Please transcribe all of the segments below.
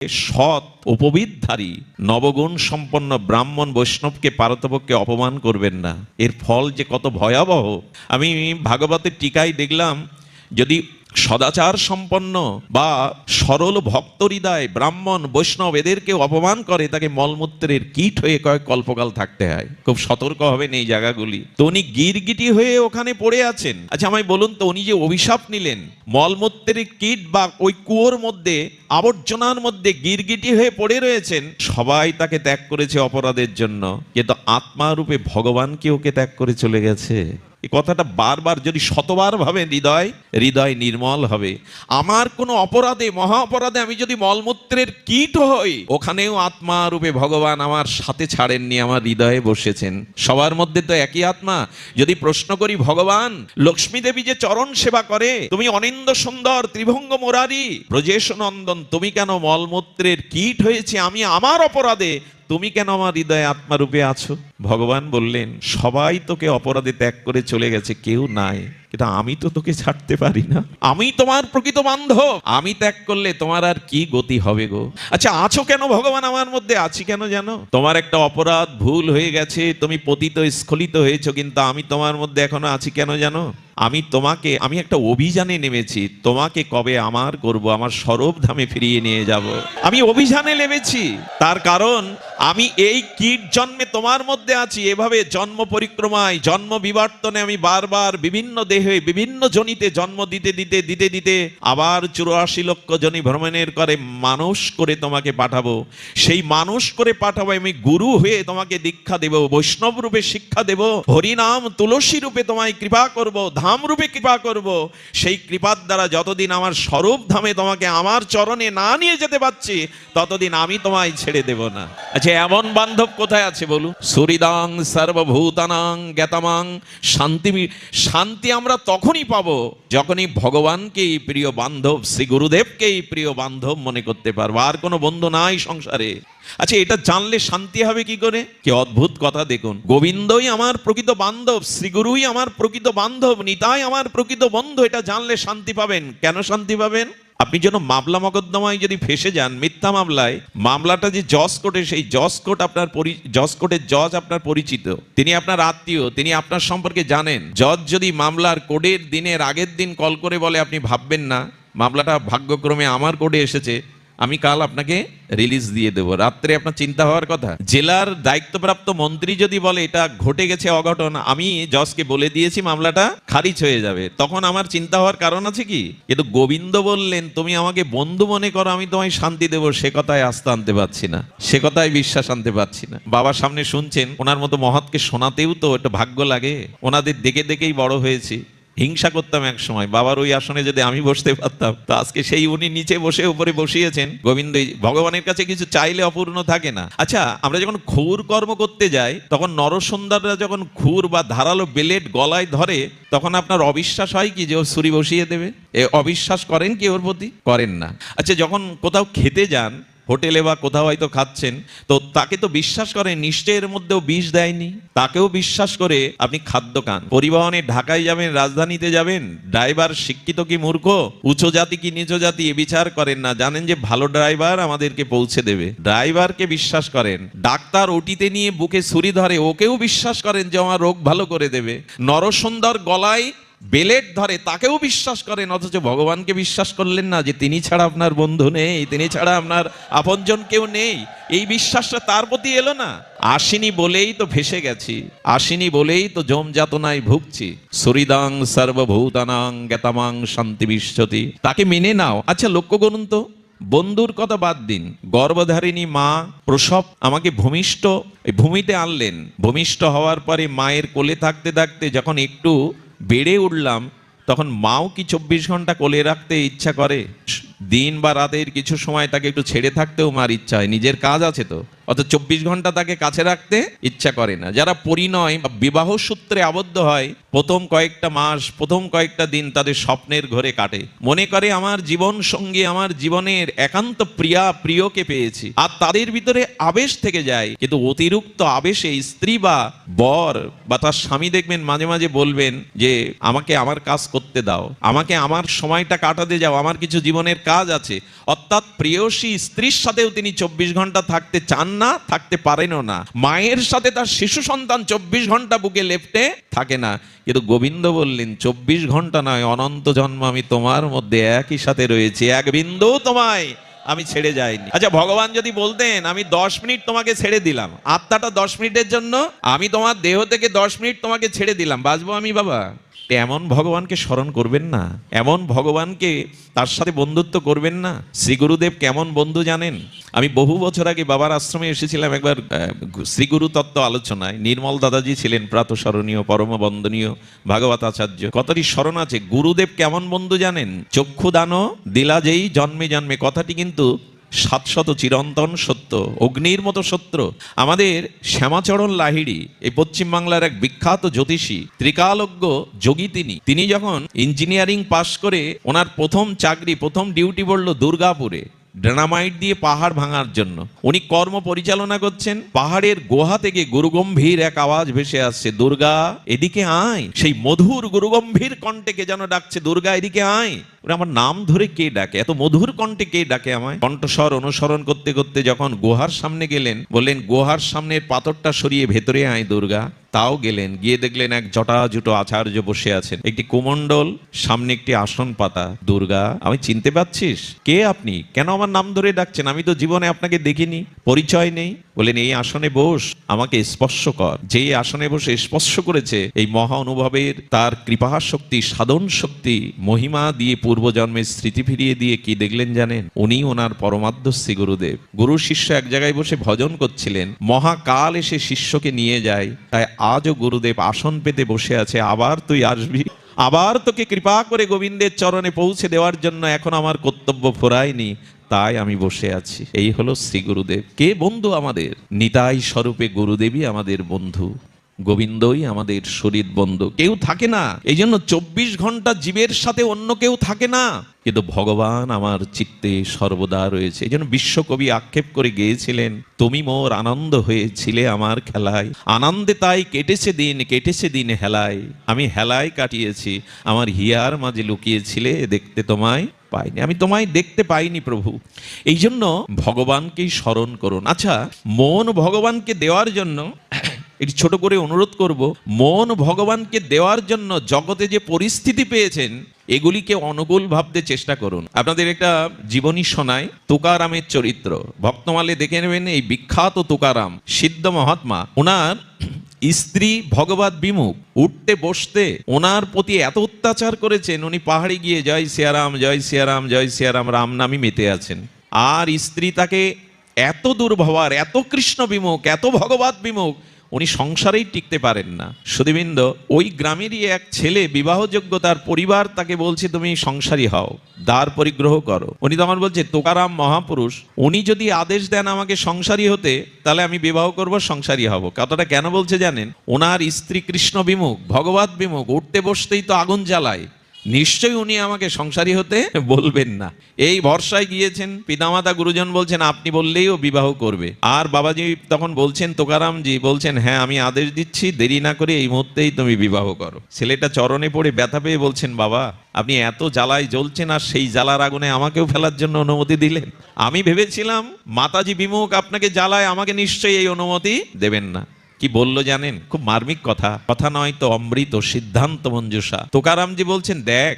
সৎ উপবিদধারী নবগুণ সম্পন্ন ব্রাহ্মণ বৈষ্ণবকে পারতপক্ষে অপমান করবেন না। এর ফল যে কত ভয়াবহ আমি ভাগবতের টিকায় দেখলাম। যদি সদাচার সম্পন্ন বা সরল ভক্ত হৃদয় ব্রাহ্মণ বৈষ্ণব এদেরকে অপমান করে, তাকে মলমূত্রের কীট হয়ে কয়েক কল্পকাল থাকতে হয়। খুব সতর্ক হবেন এই জায়গাগুলি। তো উনি গিরগিটি হয়ে ওখানে পড়ে আছেন। আচ্ছা আমায় বলুন তো, উনি যে অভিশাপ নিলেন, মলমূত্রের কীট বা ওই কুয়োর মধ্যে আবর্জনার মধ্যে গিরগিটি হয়ে পড়ে রয়েছেন, সবাই তাকে ত্যাগ করেছে অপরাধের জন্য, কিন্তু আত্মারূপে ভগবান কি ওকে ত্যাগ করে চলে গেছে? এই কথাটা বারবার যদি শতবার ভাবে হৃদয় নির্মল হবে। আমার কোনো অপরাধে, মহা অপরাধে আমি যদি মলমূত্রের কীট হই, ওখানেও আত্মা রূপে ভগবান আমার সাথে ছাড়েননি, আমার হৃদয়ে বসেছেন। সবার মধ্যে তো একই আত্মা। যদি প্রশ্ন করি, ভগবান লক্ষ্মী দেবী যে চরণ সেবা করে, তুমি অনিন্দ সুন্দর ত্রিভঙ্গ মুরারি ব্রজেশ নন্দন, তুমি কেন মলমূত্রের কীট হয়েছে আমি আমার অপরাধে, তুমি কেন আমার হৃদয়ে আত্মারূপে আছো? ভগবান বললেন, সবাই তোকে অপরাধে ত্যাগ করে চলে গেছে, কেউ নাই, কিন্তু আমি তো তোকে ছাড়তে পারি না। আমি তোমার প্রকৃত বান্ধব, আমি ত্যাগ করলে তোমার আর কি গতি হবে গো? আচ্ছা আছো কেন ভগবান আমার মধ্যে? আছি কেন জানো? তোমার একটা অপরাধ ভুল হয়ে গেছে, তুমি পতিত স্খলিত হয়েছো, কিন্তু আমি তোমার মধ্যে এখনো আছি কেন জানো? আমি একটা অভিযানে নেমেছি, তোমাকে কবে আমার করব, আমার সরব ধামে ফিরিয়ে নিয়ে যাব। আমি অভিযানে নেমেছি, তার কারণ আমি এই কীট জন্মে তোমার মধ্যে আছি। এভাবে জন্ম পরিক্রমায়, জন্ম বিবর্তনে আমি বারবার বিভিন্ন দেহে বিভিন্ন জনিতে জন্ম দিতে দিতে দিতে দিতে আবার 84 লক্ষ জনি ভ্রমণের করে মানুষ করে তোমাকে পাঠাবো। সেই মানুষ করে পাঠাবো, আমি গুরু হয়ে তোমাকে দীক্ষা দেব, বৈষ্ণব রূপে শিক্ষা দেব, হরিনাম তুলসী রূপে তোমায় কৃপা করব, ধাম রূপে কৃপা করব। সেই কৃপার দ্বারা যতদিন আমার স্বরূপ ধামে তোমাকে আমার চরণে না নিয়ে যেতে পারছি, ততদিন আমি তোমায় ছেড়ে দেব না। আচ্ছা এমন বান্ধব কোথায় আছে বলুন? সুহৃদাং সর্বভূতানাং জ্ঞাতামাং শান্তি। শান্তি আমরা তখনই পাবো যখনই ভগবানকেই প্রিয় বান্ধব, শ্রী গুরুদেবকেই প্রিয় বান্ধব মনে করতে পারবো। আর কোনো বন্ধু নাই সংসারে। আচ্ছা এটা জানলে শান্তি হবে কি করে? কি অদ্ভুত কথা দেখুন। গোবিন্দই আমার প্রকৃত বান্ধব, শ্রীগুরুই আমার প্রকৃত বান্ধব, নিতাই আমার প্রকৃত বন্ধু, এটা জানলে শান্তি পাবেন। কেন শান্তি পাবেন? আপনি যেন মামলা মকদ্দমায় যদি ফেসে যান, মিথ্যা মামলায়, মামলাটা যে জজ কোর্টে, সেই জজ কোর্টের জজ আপনার পরিচিত, তিনি আপনার আত্মীয়, তিনি আপনার সম্পর্কে জানেন। জজ যদি মামলার কোর্টের দিনের আগের দিন কল করে বলে, আপনি ভাববেন না মামলাটা ভাগ্যক্রমে আমার কোর্টে এসেছে, আমি কাল আপনাকে রিলিজ দিয়ে দেবো, রাত্রে আপনার চিন্তা হওয়ার কথা। জেলার দায়িত্বপ্রাপ্ত মন্ত্রী যদি বলে এটা ঘটে গেছে অঘটন, আমি জজকে বলে দিয়েছি মামলাটা খারিজ হয়ে যাবে, তখন আমার চিন্তা হওয়ার কারণ আছে কি? কিন্তু গোবিন্দ বললেন, তুমি আমাকে বন্ধু মনে করো, আমি তোমায় শান্তি দেবো, সে কথায় আস্থা আনতে পারছি না, সে কথায় বিশ্বাস আনতে পারছি না। বাবার সামনে শুনছেন, ওনার মতো মহৎকে শোনাতেও তো একটা ভাগ্য লাগে। ওনাদের দেখে দেখেই বড় হয়েছি। হিংসা করতাম এক সময়, বাবার ওই আসনে যদি আমি বসতে পারতাম, তো আজকে সেই উনি নিচে বসে উপরে বসিয়েছেন। গোবিন্দ, ভগবানের কাছে কিছু চাইলে অপূর্ণ থাকে না। আচ্ছা আমরা যখন ক্ষুর কর্ম করতে যাই, তখন নরসুন্দররা যখন ক্ষুর বা ধারালো বেলেট গলায় ধরে, তখন আপনার অবিশ্বাস হয় কি যে ও ছুরি বসিয়ে দেবে? এ অবিশ্বাস করেন কি ওর প্রতি? করেন না। আচ্ছা যখন কোথাও খেতে যান, হোটেলে বা কোথাও হয়তো খাচ্ছেন, তো তাকে তো বিশ্বাস করেন নিশ্চয়ের মধ্যেও বিষ দেয়নি, তাকেও বিশ্বাস করে আপনি খাদ্য খান। পরিবহনে ঢাকায় যাবেন, রাজধানীতে যাবেন, ড্রাইভার শিক্ষিত কি মূর্খ, উচ্চ জাতি কি নিচ জাতি, এ বিচার করেন না, জানেন যে ভালো ড্রাইভার আমাদেরকে পৌঁছে দেবে, ড্রাইভারকে বিশ্বাস করেন। ডাক্তার ওটিতে নিয়ে বুকে ছুরি ধরে, ওকেও বিশ্বাস করেন যে আমার রোগ ভালো করে দেবে। নরসুন্দর গলায় বেলেট ধরে, তাকেও বিশ্বাস করেন, অথচ ভগবানকে বিশ্বাস করলেন না যে তিনি ছাড়া আপনার বন্ধু নেই, তিনি ছাড়া আপনার আপনজন কেউ নেই। এই বিশ্বাসটা তার প্রতি এলো না। আসিনি বলেই তো ফেসে গেছি, আসিনি বলেই তো যম যাতনায় ভুগছি। সুহৃদাং সর্বভূতানাং জ্ঞাতামাং শান্তি বিশ্বতি, তাকে মেনে নাও। আচ্ছা লক্ষ্য করুন তো, বন্ধুর কথা বাদ দিন, গর্ভধারিণী মা প্রসব আমাকে ভূমিতে আনলেন। ভূমিষ্ঠ হওয়ার পরে মায়ের কোলে থাকতে থাকতে যখন একটু বেড়ে উঠলাম, তখন মাও কি 24 ঘন্টা কোলে রাখতে ইচ্ছা করে? দিন বা রাতের কিছু সময় তাকে একটু ছেড়ে থাকতেও মার ইচ্ছা হয়, নিজের কাজ আছে তো। অত 24 ঘন্টা তাকে কাছে রাখতে ইচ্ছা করে না। যারা পরিণয় বা বিবাহ সূত্রে আবদ্ধ হয়, প্রথম কয়েকটা মাস, প্রথম কয়েকটা দিন তাদের স্বপ্নের ঘরে কাটে, মনে করে আমার জীবন সঙ্গী, আমার জীবনের একান্ত প্রিয়কে পেয়েছি, আর তাদের ভিতরে আবেশ থেকে যায়। কিন্তু অতিরিক্ত আবেশে স্ত্রী বা বর বা তার স্বামী দেখবেন মাঝে মাঝে বলবেন যে আমাকে আমার কাজ করতে দাও, আমাকে আমার সময়টা কাটাতে যাও, আমার কিছু জীবনের কাজ আছে। অর্থাৎ প্রেয়সী স্ত্রীর সাথেও তিনি 24 ঘন্টা থাকতে চান না, থাকতে পারেনও না। মায়ের সাথে তার শিশু সন্তান 24 ঘন্টা বুকে লেপ্টে থাকে না। কিন্তু গোবিন্দ বললেন 24 ঘন্টা নয়, অনন্ত জন্ম আমি তোমার মধ্যে একই সাথে রয়েছি, এক বিন্দু তোমায় আমি ছেড়ে যাইনি। আচ্ছা, ভগবান যদি বলতেন আমি 10 মিনিট তোমাকে ছেড়ে দিলাম, আত্মাটা 10 মিনিটের জন্য, আমি তোমার দেহ থেকে 10 মিনিট তোমাকে ছেড়ে দিলাম, বাঁচবো আমি বাবা? এমন ভগবানকে স্মরণ করবেন না? এমন ভগবানকে তার সাথে বন্ধুত্ব করবেন না? শ্রী গুরুদেব কেমন বন্ধু জানেন? আমি বহু বছর আগে বাবার আশ্রমে এসেছিলাম একবার শ্রী গুরু তত্ত্ব আলোচনায়। নির্মল দাদাজি ছিলেন প্রাতঃস্মরণীয় পরম বন্দনীয় ভাগবত আচার্য। কতটি স্মরণ আছে। গুরুদেব কেমন বন্ধু জানেন? চক্ষুদান দিলা যেই জন্মে জন্মে, কথাটি কিন্তু 700 চিরন্তন সত্য, অগ্নির মতো সত্য। আমাদের শ্যামাচরণ লাহিড়ী, এই পশ্চিমবাংলার এক বিখ্যাত জ্যোতিষী, ত্রিকালজ্ঞ যোগী, তিনি যখন ইঞ্জিনিয়ারিং পাশ করে ওনার প্রথম চাকরি, প্রথম ডিউটি পড়লো দুর্গাপুরে ডায়নামাইট দিয়ে পাহাড় ভাঙার জন্য। উনি কর্ম পরিচালনা করছেন, পাহাড়ের গুহা থেকে গুরুগম্ভীর এক আওয়াজ ভেসে আসছে, দুর্গা এদিকে আয়। সেই মধুর গুরুগম্ভীর কণ্ঠে কে যেন ডাকছে, দুর্গা এদিকে আয়। আমার নাম ধরে কে ডাকে? এত মধুর কণ্ঠে কে ডাকে আমায়? কণ্ঠস্বর অনুসরণ করতে করতে যখন গুহার সামনে গেলেন, বললেন গুহার সামনের পাথরটা সরিয়ে ভেতরে আয় দুর্গা। তাও গেলেন, গিয়ে দেখলেন এক জটাজুটো আচার্য বসে আছেন, একটি কুমণ্ডল, সামনে একটি আসন পাতা। দুর্গা, আমি চিনতে পারছিস? কে আপনি? কেন আমার নাম ধরে ডাকছেন? আমি তো জীবনে আপনাকে দেখিনি, পরিচয় নেই। বলেন এই আসনে বস, আমাকে স্পর্শ কর। যে আসনে বসে স্পর্শ করেছে, এই মহা অনুভবের তার কৃপা শক্তি, সাধন শক্তি, মহিমা দিয়ে পূর্বজন্মের স্মৃতি ফিরিয়ে দিয়ে কি দেখলেন জানেন? উনি ওনার পরমাদ্য শ্রী গুরুদেব। গুরু শিষ্য এক জায়গায় বসে ভজন করছিলেন, মহাকাল এসে শিষ্যকে নিয়ে যায়। তাই আজও গুরুদেব আসন পেতে বসে আছে, আবার তুই আসবি, আবার তোকে কৃপা করে গোবিন্দের চরণে পৌঁছে দেওয়ার জন্য এখন আমার কর্তব্য ফুরায়নি, তাই আমি বসে আছি। এই হলো শ্রী গুরুদেব। কে বন্ধু আমাদের? নিতাই স্বরূপে গুরুদেবই আমাদের বন্ধু, গোবিন্দই আমাদের শরীর বন্ধু। কেউ থাকে না, এই জন্য 24 ঘন্টা জীবের সাথে অন্য কেউ থাকে না, কিন্তু ভগবান আমার চিত্তে সর্বদা রয়েছে। এই জন্য বিশ্বকবি আক্ষেপ করে গেয়েছিলেন, তুমি মোর আনন্দ হয়েছিলে আমার খেলায়, আনন্দে তাই কেটেছে দিন হেলায়। আমি হেলায় কাটিয়েছি, আমার হিয়ার মাঝে লুকিয়েছিলে, দেখতে তোমায় পাইনি, আমি তোমায় দেখতে পাইনি প্রভু। এই জন্য ভগবানকেই স্মরণ করুন। আচ্ছা, মন ভগবানকে দেওয়ার জন্য এটি ছোট করে অনুরোধ করব, মন ভগবানকে দেওয়ার জন্য জগতে যে পরিস্থিতি পেয়েছেন, এগুলিকে অনুকূল ভাবতে চেষ্টা করুন। আপনাদের একটা জীবনী শোনায়, তুকারামের চরিত্র। ভক্তমালে দেখে নেবেন, এই বিখ্যাত তুকারাম সিদ্ধ মহাত্মা, ওনার স্ত্রী ভগবত বিমুখ, উঠতে বসতে ওনার প্রতি এত অত্যাচার করেছেন, উনি পাহাড়ে গিয়ে জয় সিয়ারাম জয় সিয়ারাম জয় সিয়ারাম রাম নামই মেতে আছেন। আর স্ত্রী তাকে এত দুর্ভাবার, এত কৃষ্ণ বিমুখ, এত ভগবত বিমুখ, উনি সংসারেই টিকতে পারেন না। সুধীবৃন্দ, ওই গ্রামেরই এক ছেলে বিবাহযোগ্য, তার পরিবার তাকে বলছে তুমি সংসারী হও, দ্বার পরিগ্রহ করো। উনি তখন বলছে, তুকারাম মহাপুরুষ, উনি যদি আদেশ দেন আমাকে সংসারী হতে, তাহলে আমি বিবাহ করব, সংসারী হব। কথাটা কেন বলছে জানেন? ওনার স্ত্রী কৃষ্ণ বিমুখ, ভগবত বিমুখ, উঠতে বসতেই তো আগুন জ্বালায়, নিশ্চয়ই উনি আমাকে সংসারী হতে বলবেন না। এই ভরসায় গিয়েছেন। পিতামাতা গুরুজন বলছেন আপনি বললেই ও বিবাহ করবে। আর বাবাজি তখন বলছেন, তোকারামজি বলছেন, হ্যাঁ আমি আদেশ দিচ্ছি, দেরি না করে এই মুহূর্তেই তুমি বিবাহ করো। ছেলেটা চরণে পড়ে ব্যথা পেয়ে বলছেন, বাবা আপনি এত জ্বালায় জ্বলছেন, আর সেই জ্বালার আগুনে আমাকেও ফেলার জন্য অনুমতি দিলেন? আমি ভেবেছিলাম মাতাজি বিমুখ, আপনাকে জ্বালায়, আমাকে নিশ্চয়ই এই অনুমতি দেবেন না। কি বললো জানেন? খুব মার্মিক কথা, কথা নয় তো অমৃত, সিদ্ধান্ত মঞ্জুষা। তোকারামজি বলছেন, দেখ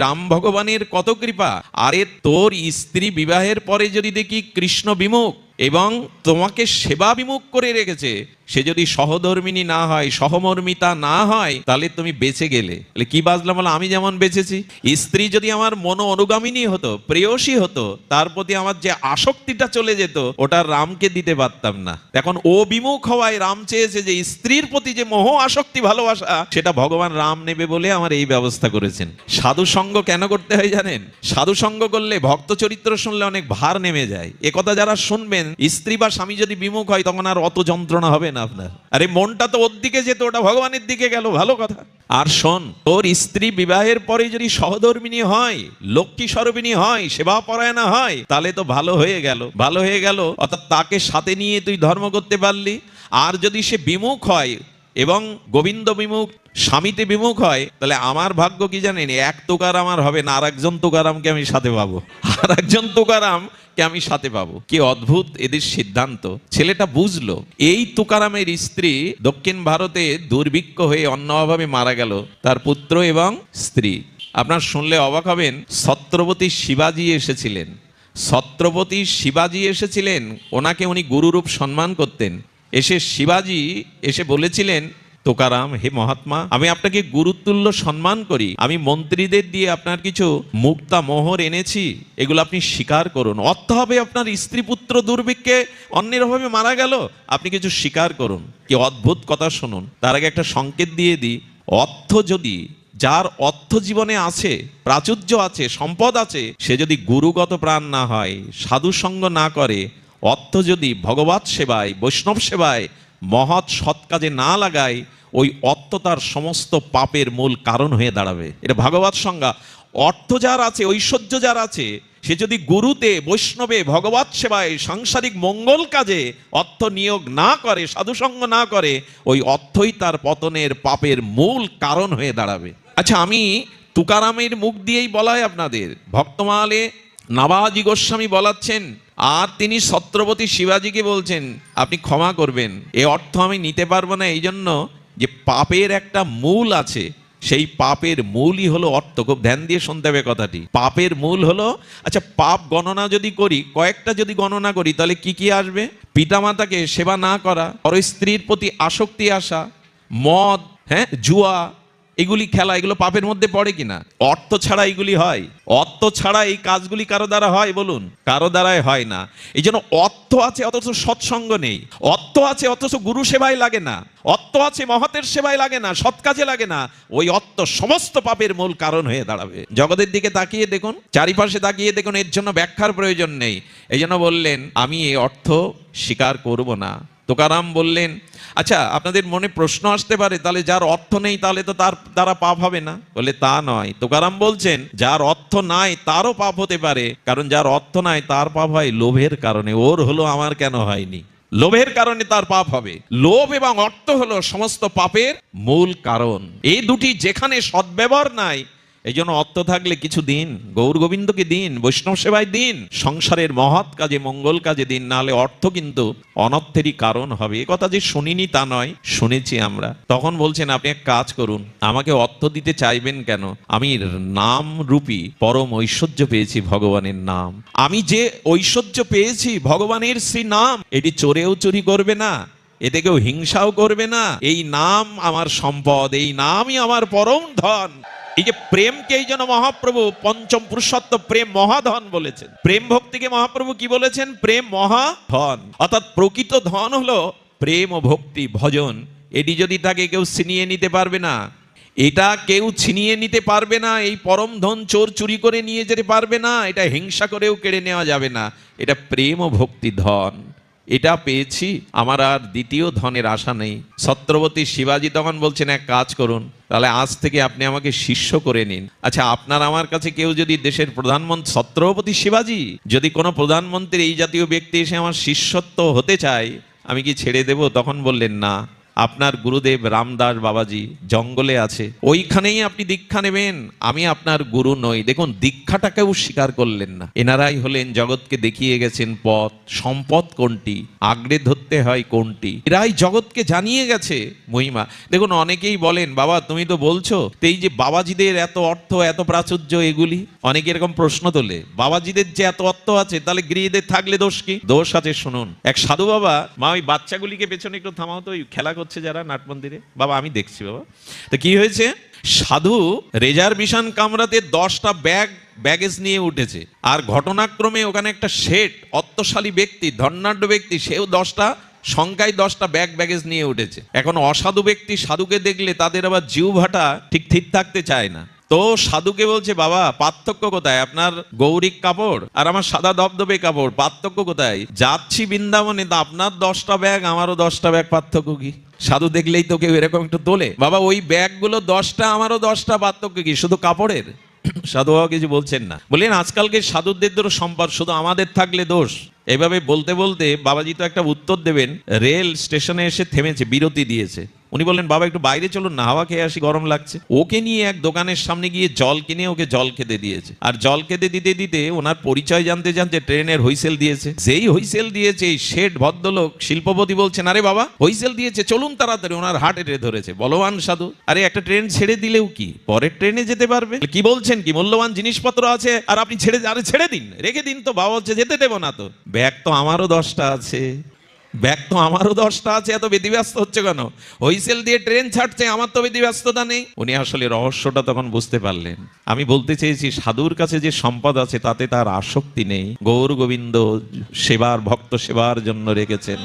রাম ভগবানের কত কৃপা, আরে তোর স্ত্রী বিবাহের পরে যদি দেখি কৃষ্ণ বিমুখ এবং তোমাকে সেবা বিমুখ করে রেখেছে, সে যদি সহধর্মিনী না হয়, সহমর্মিতা না হয়, তাহলে তুমি বেঁচে গেলে। কি বাজলাম? বলে আমি যেমন বেঁচেছি, স্ত্রী যদি আমার মনো অনুগামিনী হতো, প্রেয়সী হতো, তার প্রতি আমার যে আসক্তিটা চলে যেত, ওটা রামকে দিতে পারতাম না। এখন ও বিমুখ হওয়ায় রাম চেয়েছে যে স্ত্রীর প্রতি যে মোহ আসক্তি ভালোবাসা, সেটা ভগবান রাম নেবে বলে আমার এই ব্যবস্থা করেছেন। সাধু সঙ্গ কেন করতে হয় জানেন? সাধু সঙ্গ করলে, ভক্ত চরিত্র শুনলে অনেক ভার নেমে যায়। একথা যারা শুনবেন, স্ত্রী বা স্বামী যদি বিমুখ হয়, তখন আর অত যন্ত্রণা হবে না আপনার। আরে মনটা তো ওর দিকে যেত, ওটা ভগবানের দিকে গেল, ভালো কথা। আর শোন, তোর স্ত্রী বিবাহের পরে যদি সহধর্মিনী হয়, লক্ষ্মী স্বরূপিণী হয়, সেবা পরায়ণা হয়, তাহলে তো ভালো হয়ে গেল, ভালো হয়ে গেল। অর্থাৎ তাকে সাথে নিয়ে তুই ধর্ম করতে পারলি। আর যদি সে বিমুখ হয়, এবং গোবিন্দ বিমুখ, স্বামীতে বিমুখ হয়, তাহলে আমার ভাগ্য কি জানেন, এক তুকার আমার হবে না, আর একজন তুকারামকে আমি সাথে পাবো, আর একজন তুকারামকে আমি সাথে পাবো। কি অদ্ভুত এদের সিদ্ধান্ত। ছেলেটা বুঝলো। এই তুকারামের স্ত্রী দক্ষিণ ভারতে দুর্ভিক্ষ হয়ে অন্য অভাবে মারা গেল, তার পুত্র এবং স্ত্রী। আপনার শুনলে অবাক হবেন, ছত্রপতি শিবাজি এসেছিলেন। ছত্রপতি শিবাজি এসেছিলেন, ওনাকে উনি গুরুরূপ সম্মান করতেন। এসে শিবাজি এসে বলেছিলেন, তোকারাম, হে মহাত্মা, আমি আপনাকে গুরুতুল্য সম্মান করি, আমি মন্ত্রীদের দিয়ে আপনার কিছু মুক্তা মোহর এনেছি, এগুলো আপনি স্বীকার করুন। অর্থ হবে আপনার স্ত্রী পুত্র দুর্ভিক্ষে অন্যের অভাবে মারা গেল, আপনি কিছু স্বীকার করুন। কি অদ্ভুত কথা শুনুন। তার আগে একটা সংকেত দিয়ে দিই, অর্থ যদি, যার অর্থ জীবনে আছে, প্রাচুর্য আছে, সম্পদ আছে, সে যদি গুরুগত প্রাণ না হয়, সাধু সঙ্গ না করে, অর্থ যদি ভগবত সেবায়, বৈষ্ণব সেবায়, মহৎ সৎ কাজে না লাগায়, ওই অর্থ তার সমস্ত পাপের মূল কারণ হয়ে দাঁড়াবে। এটা ভাগবত সংজ্ঞা। অর্থ যার আছে, ঐশ্বর্য যার আছে, সে যদি গুরুতে, বৈষ্ণবে, ভগবত সেবায়, সাংসারিক মঙ্গল কাজে অর্থ নিয়োগ না করে, সাধুসঙ্গ না করে, ওই অর্থই তার পতনের, পাপের মূল কারণ হয়ে দাঁড়াবে। আচ্ছা, আমি তুকারামের মুখ দিয়েই বলাই আপনাদের, ভক্তমালে নাভাজি গোস্বামী বলাচ্ছেন, আর তিনি ছত্রপতি শিবাজিকে বলছেন, আপনি ক্ষমা করবেন, এ অর্থ আমি নিতে পারবো না, এই জন্য যে পাপের একটা মূল আছে, সেই পাপের মূলই হলো অর্থ। খুব ধ্যান দিয়ে শুনতে হবে কথাটি। পাপের মূল হলো, আচ্ছা পাপ গণনা যদি করি, কয়েকটা যদি গণনা করি, তাহলে কি কি আসবে? পিতামাতাকে সেবা না করা, পর স্ত্রীর প্রতি আসক্তি আসা, মদ, হ্যাঁ, জুয়া, এগুলি খেলা, এগুলো পাপের মধ্যে পড়ে কিনা? অর্থ ছাড়া এগুলি হয়? অর্থ ছাড়া এই কাজগুলি কারো দ্বারা হয় বলুন? কারো দ্বারাই হয় না। এই জন্য অর্থ আছে অথচ সৎসঙ্গ নেই, অর্থ আছে অথচ গুরু সেবায় লাগে না, অর্থ আছে মহতের সেবায় লাগে না, সৎ কাজে লাগে না, ওই অর্থ সমস্ত পাপের মূল কারণ হয়ে দাঁড়াবে। জগতের দিকে তাকিয়ে দেখুন, চারিপাশে তাকিয়ে দেখুন, এর জন্য ব্যাখ্যার প্রয়োজন নেই। এই জন্য বললেন, আমি এই অর্থ স্বীকার করব না। তোকারাম বললেন, আচ্ছা আপনাদের মনে প্রশ্ন আসতে পারে, তাহলে যার অর্থ নেই তাহলে তো তার দ্বারা পাপ হবে না? বলে তা নয়। তোকারাম বলছেন, যার অর্থ নাই তারও পাপ হতে পারে, কারণ যার অর্থ নাই তার পাপ হয় লোভের কারণে। ওর হলো, আমার কেন হয়নি? লোভের কারণে তার পাপ হবে। লোভ এবং অর্থ হলো সমস্ত পাপের মূল কারণ। এই দুটি যেখানে সদ্ব্যবহার নাই, এই জন্য অর্থ থাকলে কিছু দিন, গৌর গোবিন্দকে দিন, বৈষ্ণব সেবায় দিন, সংসারের মহৎ কাজে, মঙ্গল কাজে দিন, নাহলে অর্থ কিন্তু অনর্থেরই কারণ হবে। এ কথা যে শুনিনি তা নয়, শুনেছি আমরা। তখন বলছেন, আপনি এক কাজ করুন, আমাকে অর্থ দিতে চাইবেন কেন? আমি নাম রূপী পরম ঐশ্বর্য পেয়েছি, ভগবানের নাম। আমি যে ঐশ্বর্য পেয়েছি, ভগবানের শ্রী নাম, এটি চোরেও চুরি করবে না, এতে কেউ হিংসাও করবে না। এই নাম আমার সম্পদ, এই নামই আমার পরম ধন। এই যে প্রেমকে, এই জন্য মহাপ্রভু পঞ্চম পুরুষত্ব প্রেম মহাধন বলেছেন। প্রেম ভক্তিকে মহাপ্রভু কি বলেছেন? প্রেম মহাধন। অর্থাৎ প্রকৃত ধন হলো প্রেম ও ভক্তি, ভজন। এটি যদি তাকে কেউ ছিনিয়ে নিতে পারবে না, এটা কেউ ছিনিয়ে নিতে পারবে না। এই পরম ধন চোর চুরি করে নিয়ে যেতে পারবে না, এটা হিংসা করেও কেড়ে নেওয়া যাবে না। এটা প্রেম ও ভক্তি ধন, এটা পেয়েছি, আমার আর দ্বিতীয় ধনের আশা নেই। ছত্রপতি শিবাজি তখন বলছেন, এক কাজ করুন, তাহলে আজ থেকে আপনি আমাকে শিষ্য করে নিন। আচ্ছা, আপনার আমার কাছে কেউ যদি দেশের প্রধানমন্ত্রী, ছত্রপতি শিবাজি, যদি কোনো প্রধানমন্ত্রী এই জাতীয় ব্যক্তি এসে আমার শিষ্যত্ব হতে চায়, আমি কি ছেড়ে দেব? তখন বললেন, না, আপনার গুরুদেব রামদাস বাবাজি জঙ্গলে আছে, ওইখানেই আপনি দীক্ষা নেবেন, আমি আপনার গুরু নই। দেখুন, দীক্ষাটাকেও স্বীকার করলেন না। এনারাই হলেন জগৎকে দেখিয়ে গেছেন পথ, সম্পদ কোনটি, আগড়ে ধরতে হয় কোনটি, এরাই জগৎকে জানিয়ে গেছে মহিমা। দেখুন, অনেকেই বলেন, বাবা তুমি তো বলছো, তো এই যে বাবাজিদের এত অর্থ, এত প্রাচুর্য, এগুলি অনেকে এরকম প্রশ্ন তোলে, বাবাজিদের যে এত অর্থ আছে, তাহলে গৃহীদের থাকলে দোষ কি? দোষ আছে। শুনুন, এক সাধু বাবা, মা ওই বাচ্চাগুলিকে পেছনে একটু থামাও তো, ওই খেলা করছে যারা নাট মন্দিরে। বাবা আমি দেখছি বাবা। তো কি হয়েছে, সাধু রিজার্ভেশন কামরাতে 10টা ব্যাগেজ নিয়ে উঠেছে, আর ঘটনাক্রমে ওখানে একটা শেঠ, অর্থশালী ব্যক্তি, ধনাঢ্য ব্যক্তি, সেও 10টা সংখ্যায় 10টা ব্যাগেজ নিয়ে উঠেছে। এখন অসাধু ব্যক্তি সাধুকে দেখলে তাদের আবার জিউ ভাটা ঠিক থাকতে চায় না। তো সাধুকে বলছে, বাবা পার্থক্য কোথায়? আপনার গৌরিক কাপড় আর আমার সাদা দবদবে কাপড়, পার্থক্য কোথায়? যাচ্ছি বৃন্দাবনে, তো আপনার 10টা ব্যাগ, আমারও 10টা ব্যাগ, পার্থক্য কি? সাধু দেখলেই তো কেউ এরকম একটু তোলে, বাবা ওই ব্যাগগুলো 10টা, আমারও 10টা, পার্থক্য কি? শুধু কাপড়ের? সাধু বাবা কিছু বলছেন না, বললেন আজকালকে সাধুদের সম্পদ, শুধু আমাদের থাকলে দোষ। এভাবে বলতে বলতে বাবাজি তো একটা উত্তর দেবেন, রেল স্টেশনে এসে থেমেছে, বিরতি দিয়েছে। উনি বললেন, বাবা একটু বাইরে চলুন না, হাওয়া খেয়ে আসি, গরম লাগছে। ওকে নিয়ে এক দোকানের সামনে গিয়ে জল কিনে ওকে জল খেতে দিয়েছে। আর জল খেতে দিতে দিতে ওনার পরিচয় জানতে জানতে ট্রেনের হুইসেল দিয়েছে। যেই হুইসেল দিয়েছে, এই শেঠ ভদ্রলোক শিল্পপতি বলছেন, আরে বাবা হুইসেল দিয়েছে, চলুন তাড়াতাড়ি। ওনার হার্ট এটে ধরেছে। বলবান সাধু, আরে একটা ট্রেন ছেড়ে দিলেও কি পরের ট্রেনে যেতে পারবে? কি বলছেন কি, মূল্যবান জিনিসপত্র আছে আর আপনি ছেড়ে দিন, রেখে দিন তো। বাবা হচ্ছে যেতে দেবো না তো। ব্যাগ তো আমারও 10টা আছে, এত ব্যতিব্যস্ত হচ্ছে কেন? হুইসেল দিয়ে ট্রেন ছাড়ছে, আমার তো ব্যতিব্যস্ততা নেই। উনি আসলে রহস্যটা তখন বুঝতে পারলেন। আমি বলতে চেয়েছি, সাধুর কাছে যে সম্পদ আছে তাতে তার আসক্তি নেই, গৌর গোবিন্দ সেবার, ভক্ত সেবার জন্য রেখেছেন।